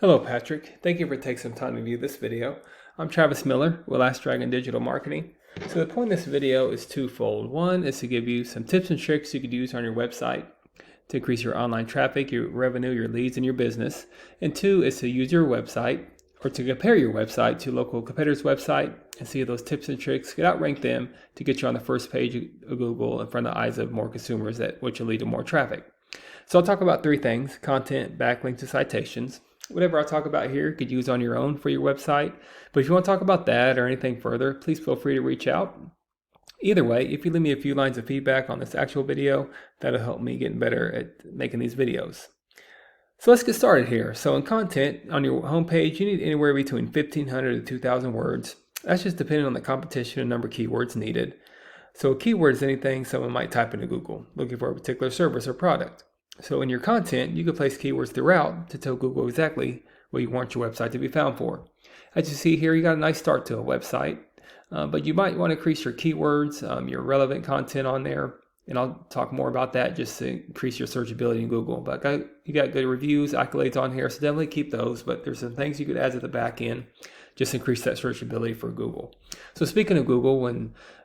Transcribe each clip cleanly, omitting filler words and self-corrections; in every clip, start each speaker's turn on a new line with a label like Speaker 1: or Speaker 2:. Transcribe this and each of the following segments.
Speaker 1: Hello Patrick, thank you for taking some time to view this video. I'm Travis Miller with Last Dragon Digital Marketing. So the point of this video is twofold. One is to give you some tips and tricks you could use on your website to increase your online traffic, your revenue, your leads, and your business. And two is to use your website or to compare your website to local competitors' website and see if those tips and tricks could outrank them to get you on the first page of Google in front of the eyes of more consumers, which will lead to more traffic. So I'll talk about three things: content, backlinks, and citations. Whatever I talk about here, you could use on your own for your website. But if you want to talk about that or anything further, please feel free to reach out. Either way, if you leave me a few lines of feedback on this actual video, that'll help me get better at making these videos. So let's get started here. So in content, on your homepage, you need anywhere between 1,500 to 2,000 words. That's just depending on the competition and number of keywords needed. So a keyword is anything someone might type into Google, looking for a particular service or product. So in your content, you can place keywords throughout to tell Google exactly what you want your website to be found for. As you see here, you got a nice start to a website, but you might want to increase your keywords, your relevant content on there, and I'll talk more about that just to increase your searchability in Google. But you got good reviews, accolades on here, so definitely keep those, but there's some things you could add to the back end, just increase that searchability for Google. So speaking of Google,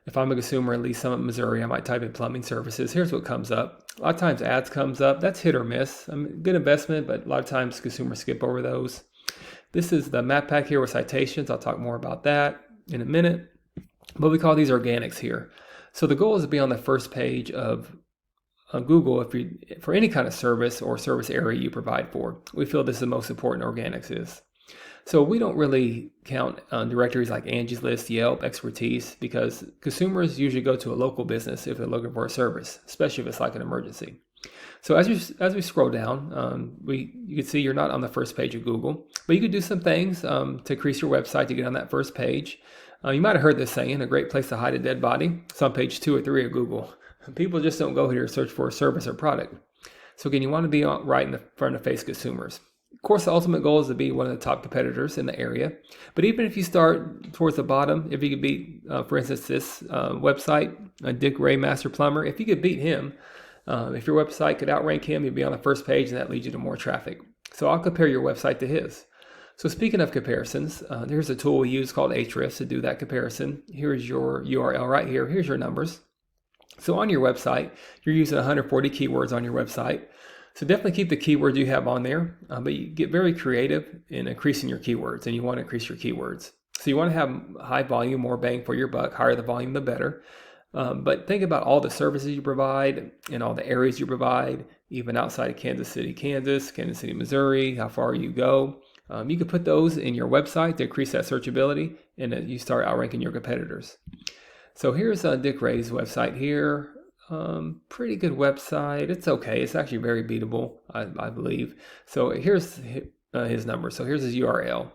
Speaker 1: if I'm a consumer in Lee Summit, Missouri, I might type in plumbing services. Here's what comes up. A lot of times ads comes up. That's hit or miss. Good investment, but a lot of times consumers skip over those. This is the map pack here with citations. I'll talk more about that in a minute. But we call these organics here. So the goal is to be on the first page of Google for any kind of service or service area you provide for. We feel this is the most important organics is. So we don't really count on directories like Angie's List, Yelp, Expertise, because consumers usually go to a local business if they're looking for a service, especially if it's like an emergency. So as we scroll down, you can see you're not on the first page of Google, but you could do some things to increase your website to get on that first page. You might have heard this saying, a great place to hide a dead body. It's on page 2 or 3 of Google. People just don't go here to search for a service or product. So again, you want to be right in the front of face consumers. Of course, the ultimate goal is to be one of the top competitors in the area. But even if you start towards the bottom, if you could beat, for instance, this website, Dick Ray Master Plumber, if you could beat him, if your website could outrank him, you'd be on the first page, and that leads you to more traffic. So I'll compare your website to his. So speaking of comparisons, there's a tool we use called Ahrefs to do that comparison. Here's your URL right here. Here's your numbers. So on your website, you're using 140 keywords on your website. So definitely keep the keywords you have on there, but you get very creative in increasing your keywords, and you want to increase your keywords. So you want to have high volume, more bang for your buck. Higher the volume, the better. But think about all the services you provide and all the areas you provide, even outside of Kansas City, Kansas City, Missouri, how far you go. You can put those in your website to increase that searchability, and then you start outranking your competitors. So here's Dick Ray's website here. Pretty good website. It's okay. It's actually very beatable, I believe. So here's his number. So here's his URL.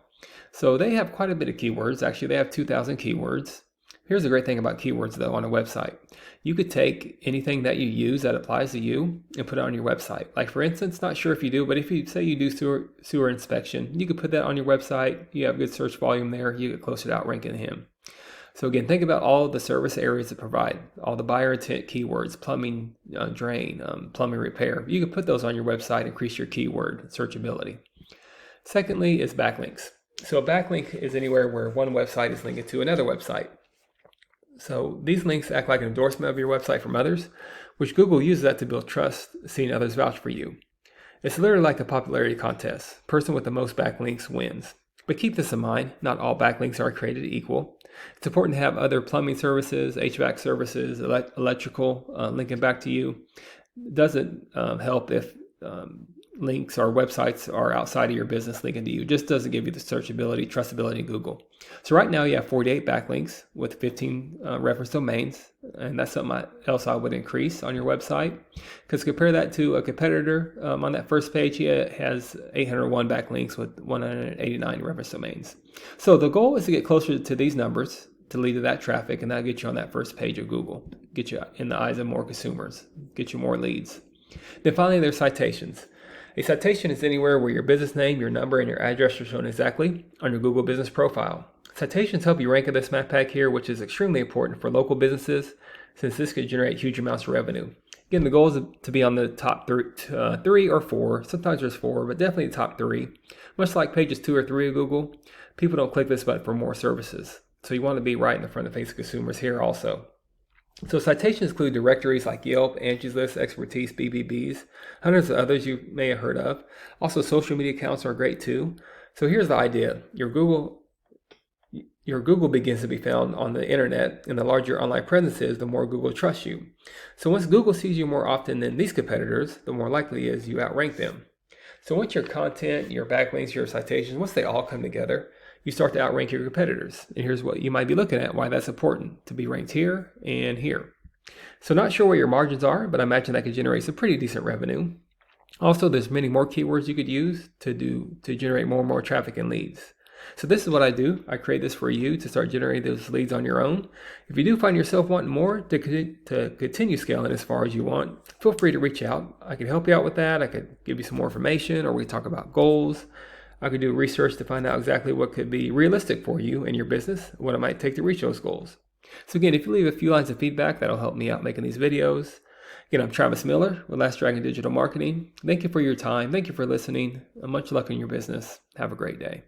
Speaker 1: So they have quite a bit of keywords. Actually, they have 2,000 keywords. Here's the great thing about keywords, though, on a website. You could take anything that you use that applies to you and put it on your website. Like, for instance, not sure if you do, but if you say you do sewer inspection, you could put that on your website. You have good search volume there. You get closer to outranking him. So again, think about all of the service areas that provide all the buyer intent keywords: plumbing, drain, plumbing repair. You can put those on your website, increase your keyword searchability. Secondly is backlinks. So a backlink is anywhere where one website is linked to another website. So these links act like an endorsement of your website from others, which Google uses that to build trust, seeing others vouch for you. It's literally like a popularity contest. Person with the most backlinks wins. But keep this in mind, not all backlinks are created equal. It's important to have other plumbing services, HVAC services, electrical linking back to you. It doesn't help if links or websites are outside of your business linking to you. It just doesn't give you the searchability, trustability in Google. So right now you have 48 backlinks with 15 reference domains, and that's something else I would increase on your website. Because compare that to a competitor. On that first page, he has 801 backlinks with 189 reference domains. So the goal is to get closer to these numbers to lead to that traffic, and that'll get you on that first page of Google, get you in the eyes of more consumers, get you more leads. Then finally, there's citations. A citation is anywhere where your business name, your number, and your address are shown exactly on your Google business profile. Citations help you rank in this map pack here, which is extremely important for local businesses, since this could generate huge amounts of revenue. Again, the goal is to be on the top three or four. Sometimes there's four, but definitely the top three. Much like pages 2 or 3 of Google, people don't click this button for more services. So you want to be right in the front of the face of consumers here also. So citations include directories like Yelp, Angie's List, Expertise, BBBs, hundreds of others you may have heard of. Also, social media accounts are great too. So here's the idea. Your Google begins to be found on the internet, and the larger your online presence is, the more Google trusts you. So once Google sees you more often than these competitors, the more likely it is you outrank them. So once your content, your backlinks, your citations, once they all come together, you start to outrank your competitors. And here's what you might be looking at, why that's important, to be ranked here and here. So not sure what your margins are, but I imagine that could generate some pretty decent revenue. Also, there's many more keywords you could use to generate more and more traffic and leads. So this is what I do. I create this for you to start generating those leads on your own. If you do find yourself wanting more to continue scaling as far as you want, feel free to reach out. I can help you out with that. I could give you some more information, or we talk about goals. I could do research to find out exactly what could be realistic for you and your business, what it might take to reach those goals. So again, if you leave a few lines of feedback, that'll help me out making these videos. Again, I'm Travis Miller with Last Dragon Digital Marketing. Thank you for your time. Thank you for listening. Much luck in your business. Have a great day.